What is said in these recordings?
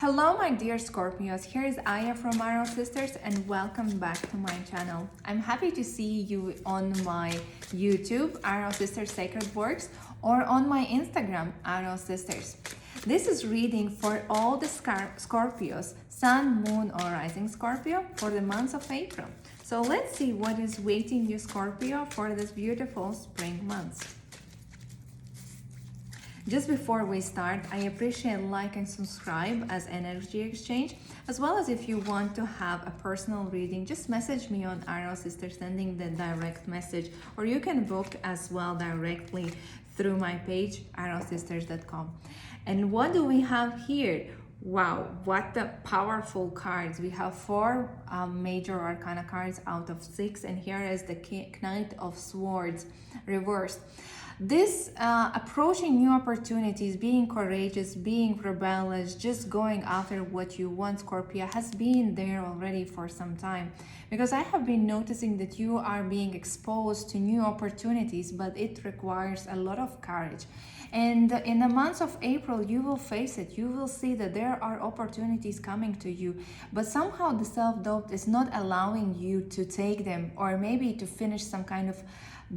Hello my dear Scorpios, here is Aya from Arrow Sisters and welcome back to my channel. I'm happy to see you on my YouTube, Arrow Sisters Sacred Works, or on my Instagram, Arrow Sisters. This is reading for all the Scorpios, Sun, Moon or Rising Scorpio for the month of April. So let's see what is waiting you Scorpio for this beautiful spring month. Just before we start, I appreciate like and subscribe as energy exchange, as well as if you want to have a personal reading, just message me on Arrow Sisters, sending the direct message, or you can book as well directly through my page, arrowsisters.com. And what do we have here? Wow, what the powerful cards. We have four major arcana cards out of 6, and here is the Knight of Swords reversed. This approaching new opportunities, being courageous, being rebellious, just going after what you want, Scorpio, has been there already for some time. Because I have been noticing that you are being exposed to new opportunities, but it requires a lot of courage. And in the month of April, you will face it. You will see that there are opportunities coming to you, but somehow the self-doubt is not allowing you to take them, or maybe to finish some kind of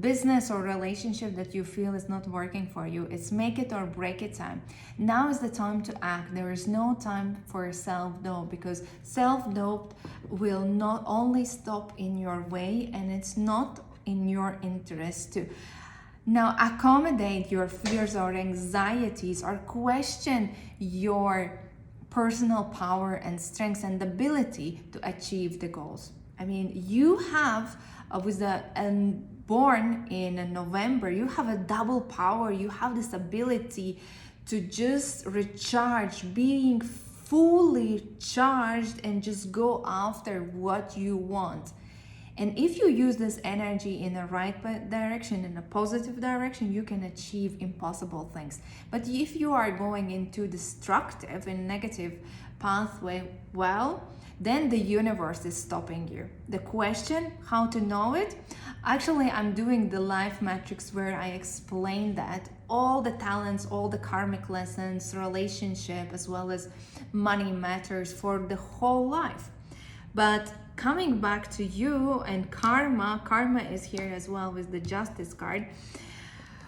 business or relationship that you feel is not working for you. It's make it or break it time. Now is the time to act. There is no time for self-doubt, because self-doubt will not only stop in your way, and it's not in your interest to now accommodate your fears or anxieties or question your personal power and strengths and ability to achieve the goals. I mean, you have born in November, you have a double power. You have this ability to just recharge, being fully charged, and just go after what you want. And if you use this energy in the right direction, in a positive direction, you can achieve impossible things. But if you are going into destructive and negative pathway, well, then the universe is stopping you. The question, how to know it? Actually, I'm doing the life matrix where I explain that all the talents, all the karmic lessons, relationship, as well as money matters for the whole life. But coming back to you and karma is here as well with the Justice card.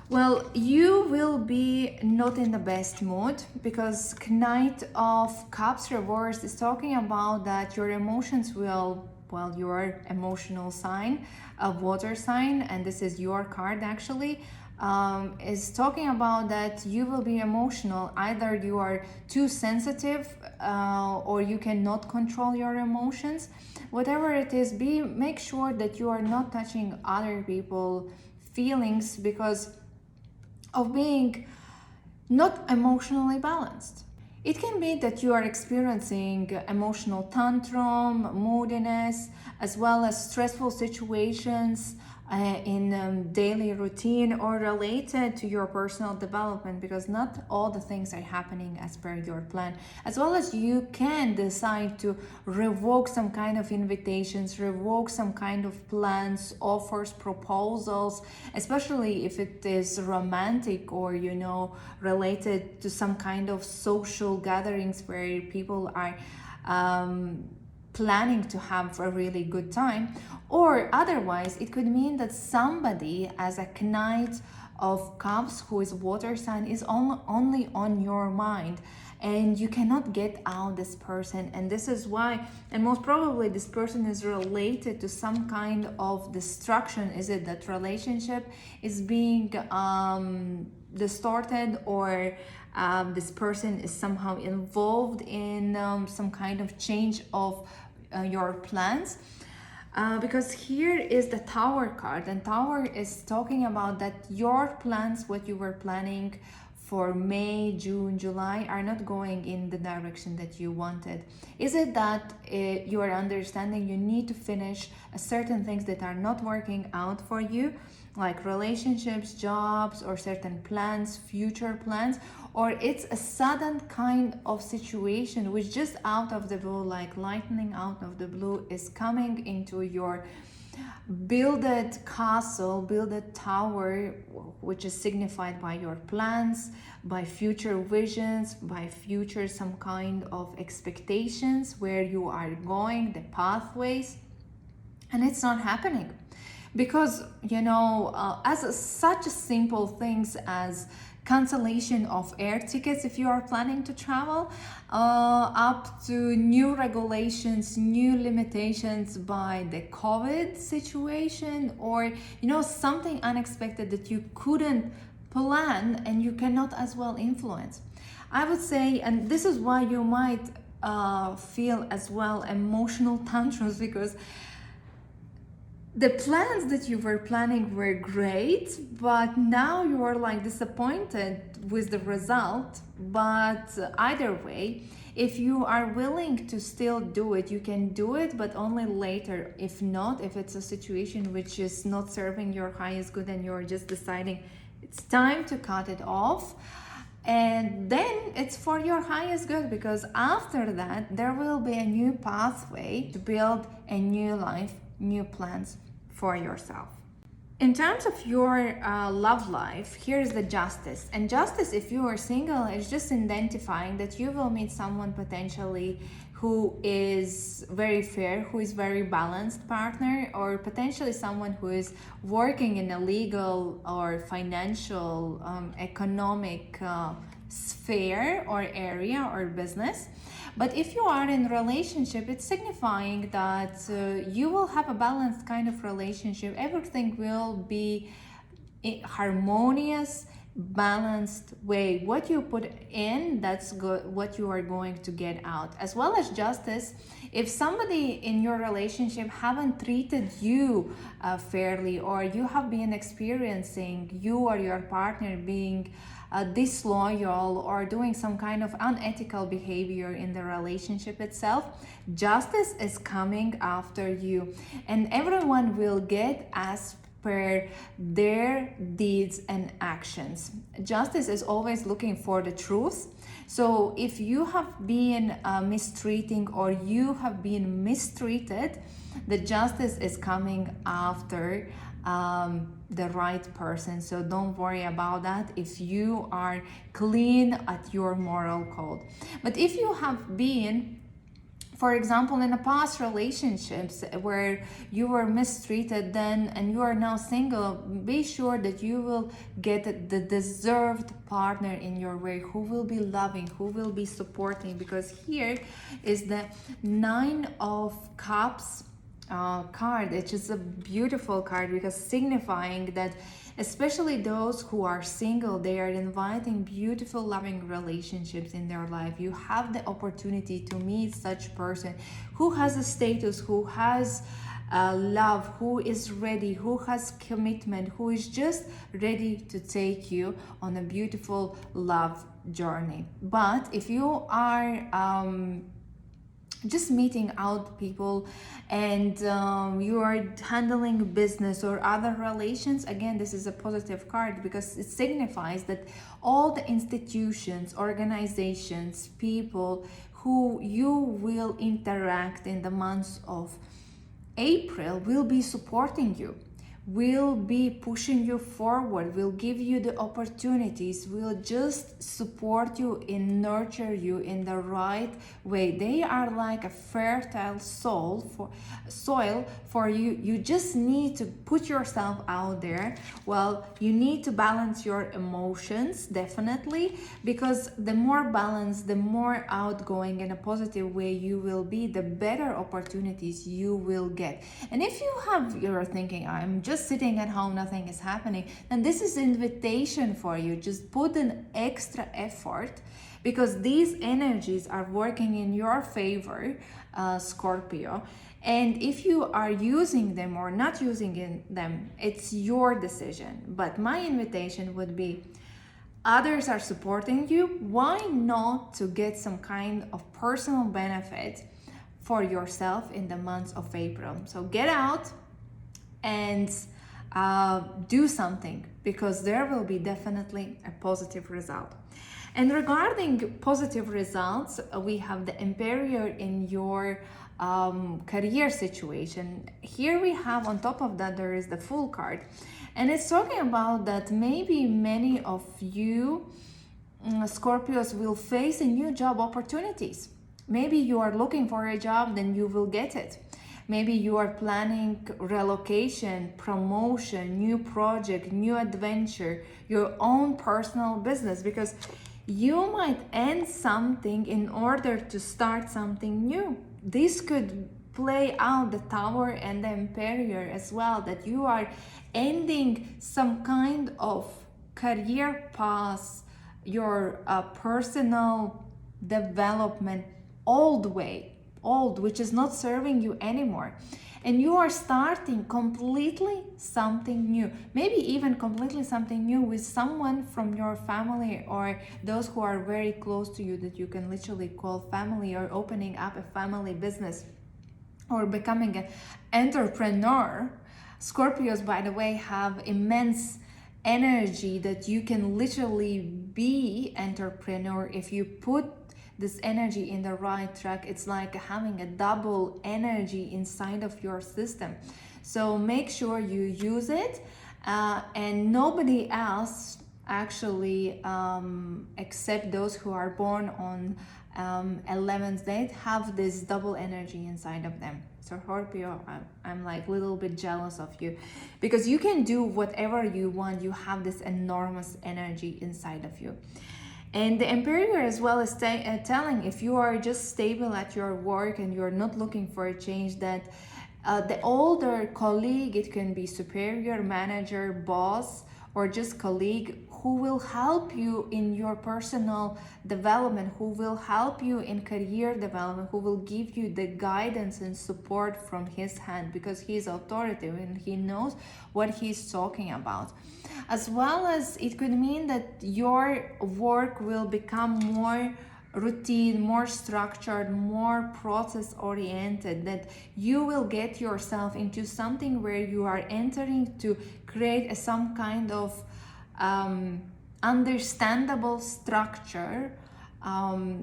Well, you will be not in the best mood, because Knight of Cups reversed is talking about that your emotions will, well, your emotional sign, a water sign, and this is your card actually, is talking about that you will be emotional. Either you are too sensitive or you cannot control your emotions. Whatever it is, make sure that you are not touching other people's feelings because of being not emotionally balanced. It can be that you are experiencing emotional tantrum, moodiness, as well as stressful situations in daily routine or related to your personal development, because not all the things are happening as per your plan. As well as you can decide to revoke some kind of invitations, revoke some kind of plans, offers, proposals, especially if it is romantic or, you know, related to some kind of social gatherings where people are planning to have a really good time. Or otherwise, it could mean that somebody as a Knight of Cups who is water sign is only on your mind, and you cannot get out this person. And this is why, and most probably this person is related to some kind of destruction. Is it that relationship is being distorted, or this person is somehow involved in some kind of change of your plans? Because here is the Tower card, and Tower is talking about that your plans, what you were planning for May, June, July, are not going in the direction that you wanted. Is it that you are understanding you need to finish certain things that are not working out for you, like relationships, jobs, or certain plans, future plans? Or it's a sudden kind of situation which just out of the blue, like lightning out of the blue, is coming into your build that castle, build a tower, which is signified by your plans, by future visions, by future some kind of expectations, where you are going, the pathways, and it's not happening. Because, you know, such simple things as cancellation of air tickets if you are planning to travel, up to new regulations, new limitations by the COVID situation, or, you know, something unexpected that you couldn't plan and you cannot as well influence. I would say, and this is why you might feel as well emotional tantrums, because the plans that you were planning were great, but now you are like disappointed with the result. But either way, if you are willing to still do it, you can do it, but only later. If not, if it's a situation which is not serving your highest good and you're just deciding it's time to cut it off, and then it's for your highest good, because after that there will be a new pathway to build a new life, new plans for yourself. In terms of your love life, here's the Justice. And Justice, if you are single, is just identifying that you will meet someone potentially who is very fair, who is very balanced partner, or potentially someone who is working in a legal or financial, economic sphere or area or business. But if you are in a relationship, it's signifying that you will have a balanced kind of relationship. Everything will be harmonious, balanced way. What you put in, that's good, what you are going to get out. As well as Justice, if somebody in your relationship haven't treated you fairly, or you have been experiencing you or your partner being disloyal or doing some kind of unethical behavior in the relationship itself, Justice is coming after you, and everyone will get as per their deeds and actions. Justice is always looking for the truth. So if you have been mistreating, or you have been mistreated, the Justice is coming after the right person. So don't worry about that if you are clean at your moral code. But if you have been, for example, in a past relationships where you were mistreated then, and you are now single, be sure that you will get the deserved partner in your way, who will be loving, who will be supporting. Because here is the Nine of Cups card. It's just a beautiful card, because signifying that especially those who are single, they are inviting beautiful loving relationships in their life. You have the opportunity to meet such person who has a status, who has love, who is ready, who has commitment, who is just ready to take you on a beautiful love journey. But if you are just meeting out people, and you are handling business or other relations, again, this is a positive card, because it signifies that all the institutions, organizations, people who you will interact in the months of April will be supporting you, will be pushing you forward, will give you the opportunities, will just support you and nurture you in the right way. They are like a fertile soil for you. You just need to put yourself out there. Well, you need to balance your emotions, definitely, because the more balanced, the more outgoing in a positive way you will be, the better opportunities you will get. And if you're thinking, I'm just sitting at home, nothing is happening, then this is an invitation for you. Just put an extra effort, because these energies are working in your favor, Scorpio. And if you are using them or not using them, it's your decision. But my invitation would be, others are supporting you, why not to get some kind of personal benefit for yourself in the months of April? So get out and do something, because there will be definitely a positive result. And regarding positive results, we have the Emperor in your career situation. Here we have on top of that, there is the Fool card. And it's talking about that maybe many of you Scorpios will face a new job opportunities. Maybe you are looking for a job, then you will get it. Maybe you are planning relocation, promotion, new project, new adventure, your own personal business, because you might end something in order to start something new. This could play out the Tower and the Emperor as well, that you are ending some kind of career path, your personal development old way, which is not serving you anymore, and you are starting completely something new, maybe even completely something new with someone from your family or those who are very close to you that you can literally call family, or opening up a family business or becoming an entrepreneur. Scorpios, by the way, have immense energy that you can literally be entrepreneur if you put this energy in the right track. It's like having a double energy inside of your system. So make sure you use it, and nobody else actually except those who are born on 11th date have this double energy inside of them. So Scorpio, I'm like a little bit jealous of you, because you can do whatever you want. You have this enormous energy inside of you. And the Emperor as well is telling, if you are just stable at your work and you're not looking for a change, that the older colleague, it can be superior, manager, boss, or just colleague, who will help you in your personal development, who will help you in career development, who will give you the guidance and support from his hand, because he's authoritative and he knows what he's talking about. As well as it could mean that your work will become more routine, more structured, more process oriented, that you will get yourself into something where you are entering to create some kind of understandable structure,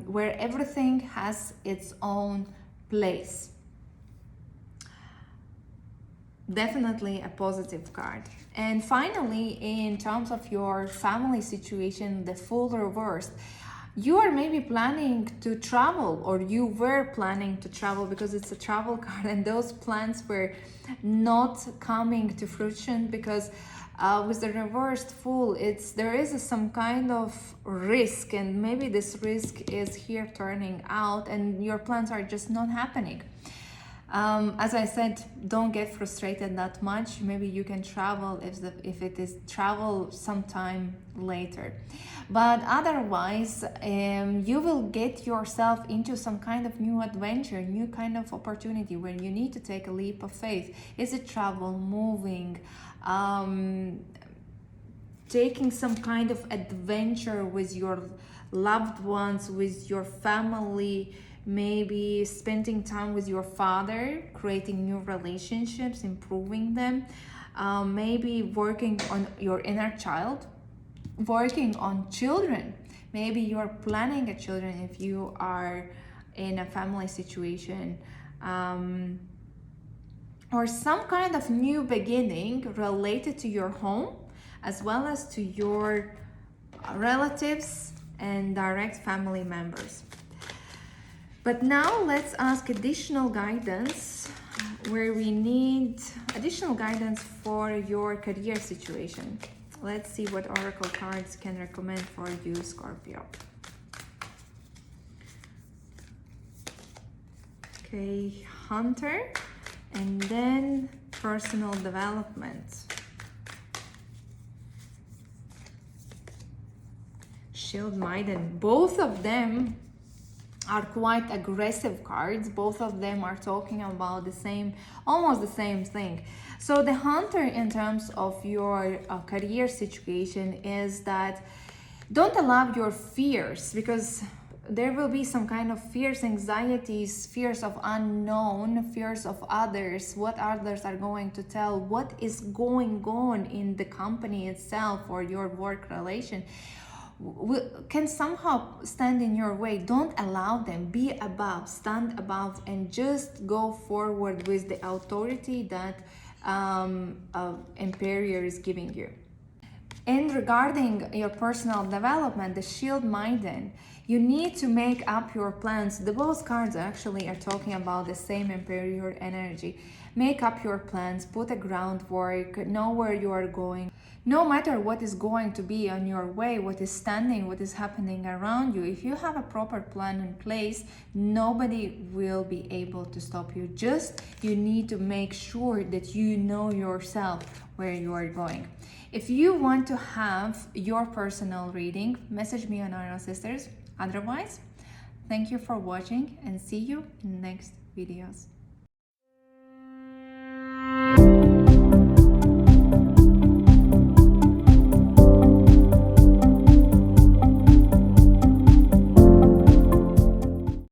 where everything has its own place. Definitely a positive card. And finally, in terms of your family situation, the Fool reversed, you are maybe planning to travel, or you were planning to travel, because it's a travel card, and those plans were not coming to fruition because with the reversed Fool, there is some kind of risk, and maybe this risk is here turning out and your plans are just not happening. As I said, don't get frustrated that much. Maybe you can travel if it is travel sometime later. But otherwise, you will get yourself into some kind of new adventure, new kind of opportunity where you need to take a leap of faith. Is it travel, moving, taking some kind of adventure with your loved ones, with your family, maybe spending time with your father, creating new relationships, improving them, maybe working on your inner child, working on children. Maybe you're planning a children if you are in a family situation, or some kind of new beginning related to your home, as well as to your relatives and direct family members. But now let's ask additional guidance, where we need additional guidance for your career situation. Let's see what oracle cards can recommend for you, Scorpio. Okay, Hunter, and then personal development. Shield Maiden. Both of them are quite aggressive cards. Both of them are talking about the same, almost the same thing. So the Hunter, in terms of your career situation, is that don't allow your fears, because there will be some kind of fears, anxieties, fears of unknown, fears of others, what others are going to tell, what is going on in the company itself or your work relation, can somehow stand in your way. Don't allow them. Be above, stand above, and just go forward with the authority that Emperor is giving you. And regarding your personal development, the Shield Maiden, you need to make up your plans. The both cards actually are talking about the same Emperor energy. Make up your plans, put a groundwork, know where you are going. No matter what is going to be on your way, what is standing, what is happening around you, if you have a proper plan in place, nobody will be able to stop you. Just you need to make sure that you know yourself where you are going. If you want to have your personal reading, message me on Iron Sisters. Otherwise, thank you for watching and see you in the next videos.